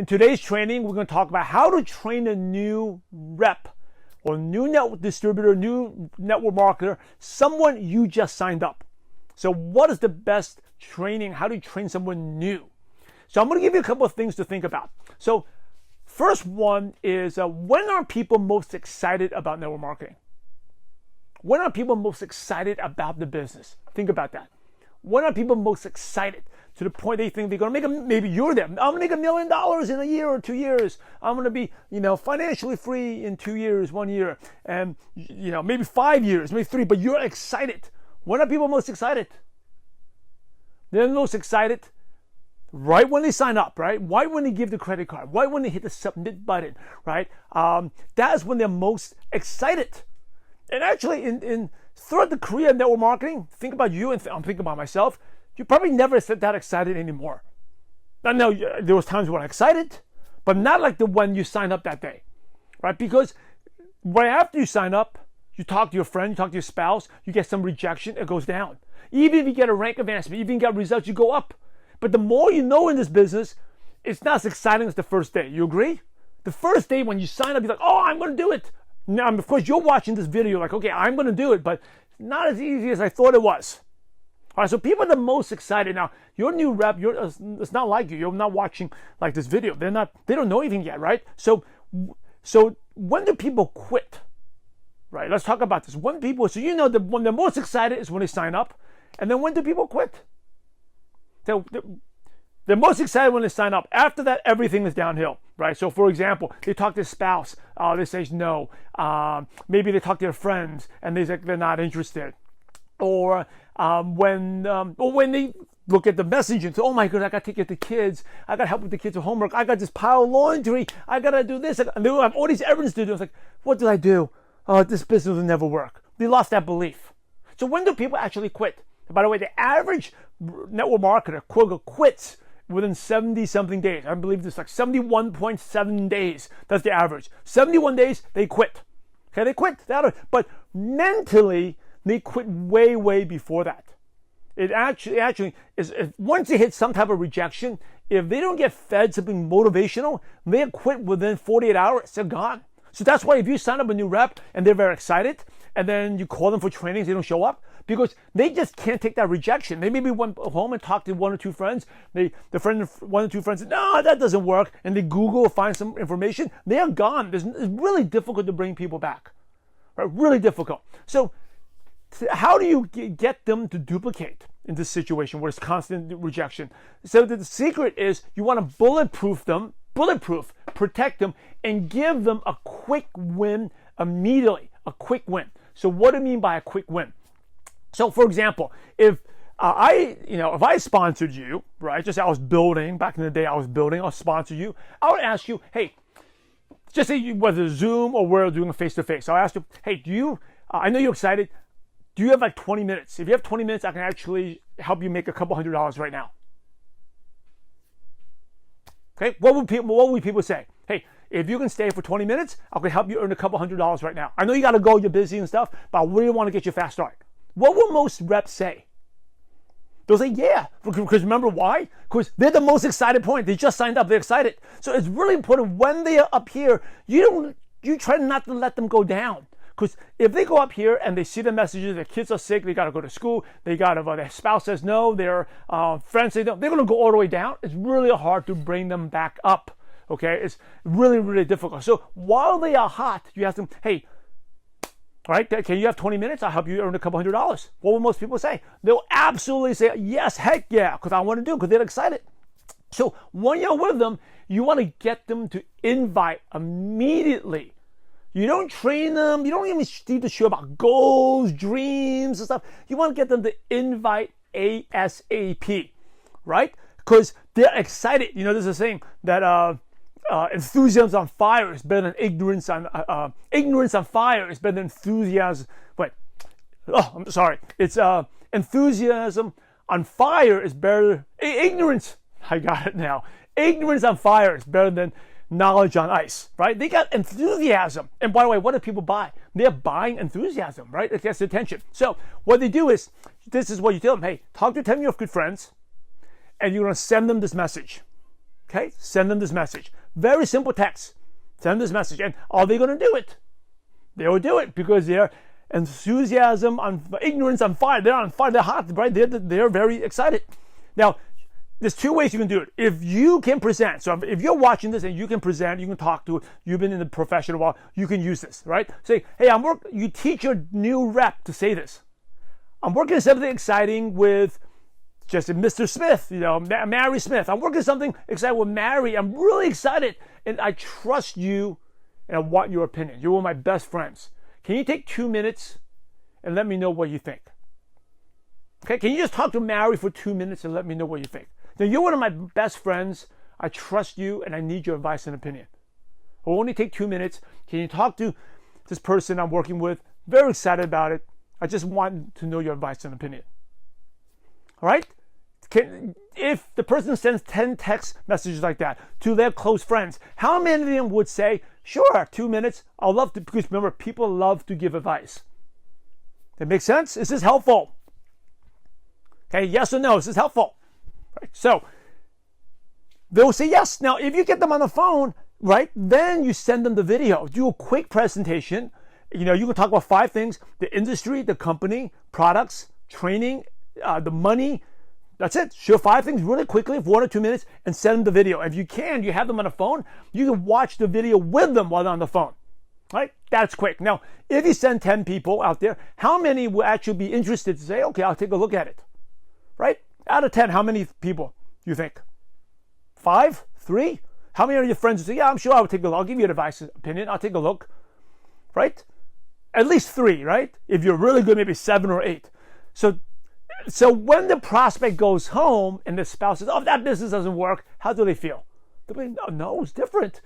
In today's training, we're going to talk about how to train a new rep or new network distributor, new network marketer, someone you just signed up. So what is the best training? How do you train someone new? So I'm going to give you a couple of things to think about. So first one is when are people most excited about network marketing? When are people most excited about the business? Think about that. When are people most excited to the point they think they're going to make maybe you're there. I'm going to make $1 million in a year or 2 years. I'm going to be, financially free in 2 years, 1 year, and, maybe 5 years, maybe 3, but you're excited. When are people most excited? They're most excited right when they sign up, right? Right when they give the credit card, right when they hit the submit button, right? That is when they're most excited. And actually, throughout the career of network marketing, think about you, and I'm thinking about myself, you probably never get that excited anymore. I know there was times when I'm excited, but not like the one you signed up that day, right? Because right after you sign up, you talk to your friend, you talk to your spouse, you get some rejection, it goes down. Even if you get a rank advancement, even if you get results, you go up. But the more you know in this business, it's not as exciting as the first day. You agree? The first day when you sign up, you're like, oh, I'm going to do it. Now, of course, you're watching this video like, okay, I'm going to do it, but not as easy as I thought it was. All right, so people are the most excited. Now, your new rep, it's not like you. You're not watching like this video. They don't know anything yet, right? So when do people quit? Right, let's talk about this. When they're most excited is when they sign up. And then when do people quit? They're most excited when they sign up. After that, everything is downhill, right? So, for example, they talk to their spouse. They say no. Maybe they talk to their friends, and they say they're not interested. Or when they look at the message and say, oh my God, I got to take care of the kids. I got to help with the kids' homework. I got this pile of laundry. I got to do this. And they have all these errands to do. It's like, what did I do? Oh, this business will never work. They lost that belief. So when do people actually quit? By the way, the average network marketer quits within 70-something days. I believe it's like 71.7 days. That's the average. 71 days, they quit. Okay, they quit. But mentally, they quit way, way before that. It actually is, once they hit some type of rejection, if they don't get fed something motivational, they quit within 48 hours. They're gone. So that's why if you sign up a new rep and they're very excited, and then you call them for trainings, they don't show up because they just can't take that rejection. They maybe went home and talked to one or two friends. One or two friends said, no, that doesn't work. And they Google, find some information. They are gone. It's really difficult to bring people back. Right? Really difficult. So how do you get them to duplicate in this situation where it's constant rejection? So the secret is you want to bulletproof, protect them, and give them a quick win immediately. A quick win. So what do I mean by a quick win? So for example, if I sponsored you, right? Just I was building back in the day. I'll sponsor you. I would ask you, hey, just say whether Zoom or we're doing a face-to-face. I'll ask you, hey, I know you're excited. Do you have like 20 minutes? If you have 20 minutes, I can actually help you make a couple $100 right now. Okay, what would people say? Hey, if you can stay for 20 minutes, I can help you earn a couple $100 right now. I know you got to go, you're busy and stuff, but I really want to get you a fast start. What will most reps say? They'll say, yeah, because remember why? Because they're the most excited point. They just signed up, they're excited. So it's really important when they are up here, you try not to let them go down. Because if they go up here and they see the messages, their kids are sick, they got to go to school, their spouse says no, their friends say no, they're going to go all the way down. It's really hard to bring them back up. Okay, it's really, really difficult. So while they are hot, you ask them, hey, all right, can you have 20 minutes? I'll help you earn a couple $100. What will most people say? They'll absolutely say, yes, heck yeah, because I want to do it, because they're excited. So when you're with them, you want to get them to invite immediately. You don't train them. You don't even need to show about goals, dreams, and stuff. You want to get them to invite ASAP, right? Because they're excited. There's a saying that enthusiasm on fire is better than ignorance on fire is better than enthusiasm. I'm sorry. It's enthusiasm on fire is better. Ignorance. I got it now. Ignorance on fire is better than knowledge on ice, right? They got enthusiasm. And by the way, what do people buy? They're buying enthusiasm, right? It gets attention. So what they do is, this is what you tell them. Hey, talk to 10 of your good friends, and you're going to send them this message. Okay, send them this message. Very simple text. Send this message. And are they going to do it? They will do it because their enthusiasm, ignorance on fire. They're on fire. They're hot, right? They're very excited. Now, there's two ways you can do it. If you can present, so if you're watching this and you can present, you can talk to it, you've been in the profession a while, you can use this, right? Say, hey, you teach your new rep to say this. I'm working on something exciting with just Mr. Smith, Mary Smith. I'm working on something exciting with Mary. I'm really excited, and I trust you, and I want your opinion. You're one of my best friends. Can you take 2 minutes and let me know what you think? Okay, can you just talk to Mary for 2 minutes and let me know what you think? Now, you're one of my best friends. I trust you, and I need your advice and opinion. It will only take 2 minutes. Can you talk to this person I'm working with? Very excited about it. I just want to know your advice and opinion. All right? If the person sends 10 text messages like that to their close friends, how many of them would say, sure, 2 minutes, I'll love to, because remember, people love to give advice. That makes sense? Is this helpful? Okay, yes or no, is this helpful? Right? So, they'll say yes. Now, if you get them on the phone, right, then you send them the video. Do a quick presentation. You can talk about 5 things: the industry, the company, products, training, the money. That's it. Share 5 things really quickly for 1 or 2 minutes and send them the video. If you have them on the phone, you can watch the video with them while they're on the phone. Right? That's quick. Now, if you send 10 people out there, how many will actually be interested to say, okay, I'll take a look at it? Right? Out of 10, how many people do you think? 5? 3? How many of your friends will say, yeah, I'm sure I'll take a look. I'll give you an advice, opinion. I'll take a look. Right? At least 3, right? If you're really good, maybe 7 or 8. So when the prospect goes home and the spouse says, oh, that business doesn't work, how do they feel? They'll be, no, it's different.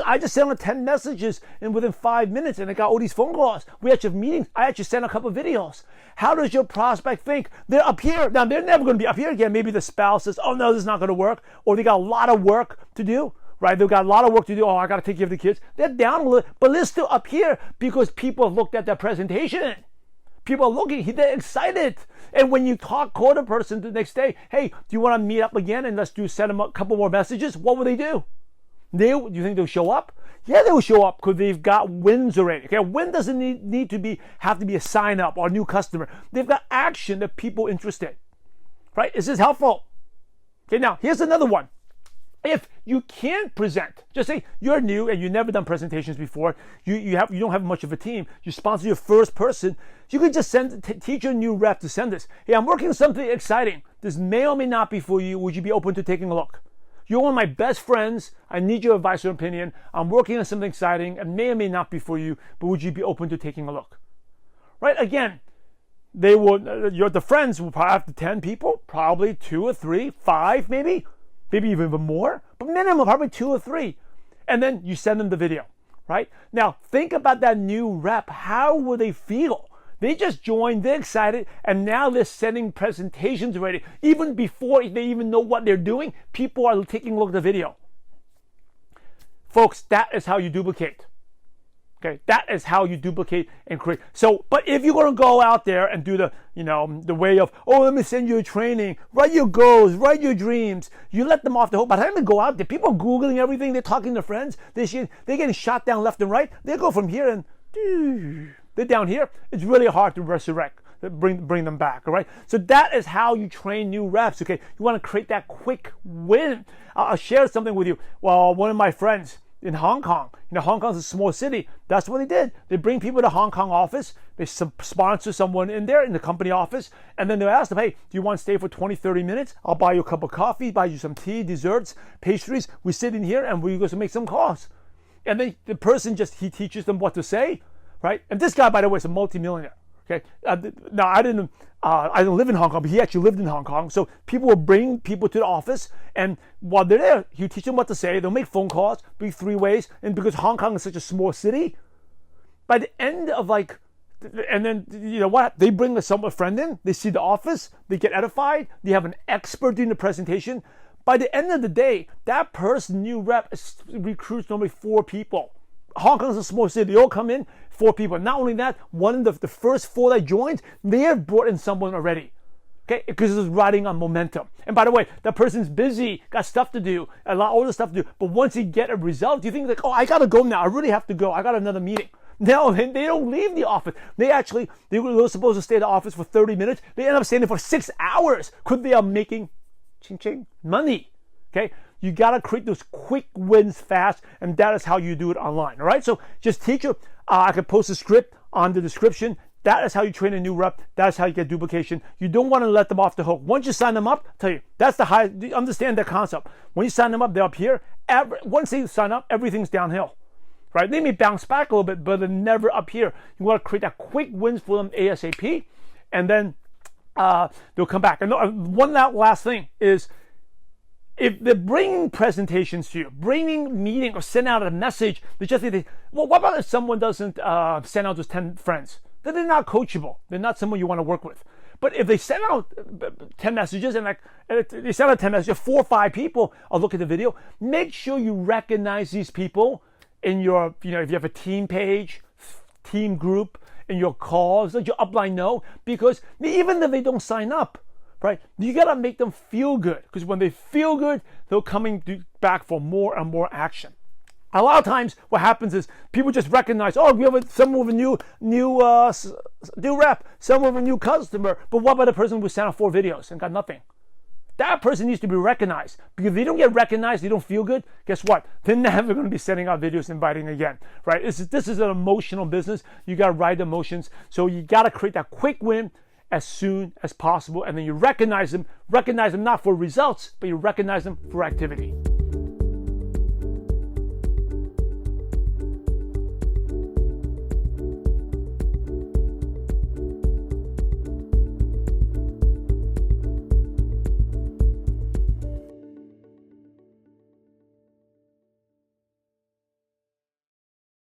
I just sent them 10 messages and within 5 minutes and I got all these phone calls. We actually have meetings. I actually sent a couple of videos. How does your prospect think? They're up here. Now, they're never going to be up here again. Maybe the spouse says, oh, no, this is not going to work. Or they got a lot of work to do. Right? They've got a lot of work to do. Oh, I got to take care of the kids. They're down a little, but they're still up here because people looked at their presentation. People are looking, they're excited. And when you call the person the next day, hey, do you want to meet up again and send them a couple more messages? What will they do? Do you think they'll show up? Yeah, they'll show up because they've got wins already. Okay, a win doesn't have to be a sign up or a new customer. They've got action that people are interested. Right? Is this helpful? Okay, now here's another one. If you can't present, just say you're new and you've never done presentations before, you don't have much of a team, you sponsor your first person, you can just teach your new rep to send this. Hey, I'm working on something exciting. This may or may not be for you. Would you be open to taking a look? You're one of my best friends. I need your advice or opinion. I'm working on something exciting. It may or may not be for you, but would you be open to taking a look? Right? Again, the friends will probably have 10 people, probably 2 or 3, 5 maybe even more, but minimum probably 2 or 3. And then you send them the video, right? Now, think about that new rep. How will they feel? They just joined, they're excited, and now they're sending presentations already. Even before they even know what they're doing, people are taking a look at the video. Folks, that is how you duplicate. Okay, that is how you duplicate and create. So, but if you're going to go out there and do the way of, oh, let me send you a training, write your goals, write your dreams, you let them off the hook. By the time they go out there, people are Googling everything, they're talking to friends, they're getting shot down left and right. They go from here and they're down here. It's really hard to resurrect, bring them back, all right? So that is how you train new reps, okay? You want to create that quick win. I'll share something with you. Well, one of my friends, in Hong Kong. Hong Kong's a small city. That's what they did. They bring people to Hong Kong office. They sponsor someone in there in the company office. And then they ask them, hey, do you want to stay for 20, 30 minutes? I'll buy you a cup of coffee, buy you some tea, desserts, pastries. We sit in here and we go to make some calls. And then the person he teaches them what to say, right? And this guy, by the way, is a multimillionaire. Okay. Now I didn't live in Hong Kong, but he actually lived in Hong Kong. So people will bring people to the office, and while they're there, he'll teach them what to say. They'll make phone calls, be 3 ways, and because Hong Kong is such a small city, by the end of and then you know what? They bring a friend in. They see the office. They get edified. They have an expert doing the presentation. By the end of the day, that person, new rep, recruits normally 4 people. Hong Kong is a small city. They all come in, 4 people. Not only that, one of the first 4 that joined, they have brought in someone already. Okay, because it's riding on momentum. And by the way, that person's busy, got stuff to do, a lot of other stuff to do. But once you get a result, you think like, oh, I gotta go now. I really have to go. I got another meeting. No, they don't leave the office. They were supposed to stay in the office for 30 minutes. They end up staying there for 6 hours because they are making ching money. Okay, you gotta create those quick wins fast, and that is how you do it online. All right, so just teacher, I can post a script on the description. That is how you train a new rep. That is how you get duplication. You don't want to let them off the hook. Once you sign them up, I'll tell you, that's the high. Understand that concept. When you sign them up, they're up here. Once they sign up, everything's downhill, right? They may bounce back a little bit, but they're never up here. You want to create that quick wins for them ASAP, and then they'll come back. And one last thing is, if they're bringing presentations to you, bringing meeting or send out a message, they just say, well, what about if someone doesn't send out those 10 friends? Then they're not coachable. They're not someone you want to work with. But if they send out 10 messages and they send out 10 messages, 4 or 5 people will look at the video. Make sure you recognize these people in your, if you have a team page, team group, in your calls, let your upline know, because even if they don't sign up, right, you got to make them feel good, because when they feel good, they're coming back for more and more action. A lot of times what happens is people just recognize, oh, we have someone with a new rep, someone with a new customer, but what about the person who sent out 4 videos and got nothing? That person needs to be recognized, because if they don't get recognized, they don't feel good, guess what? They're never going to be sending out videos inviting again, right? This is an emotional business. You got to ride the emotions. So you got to create that quick win as soon as possible, and then you recognize them not for results, but you recognize them for activity.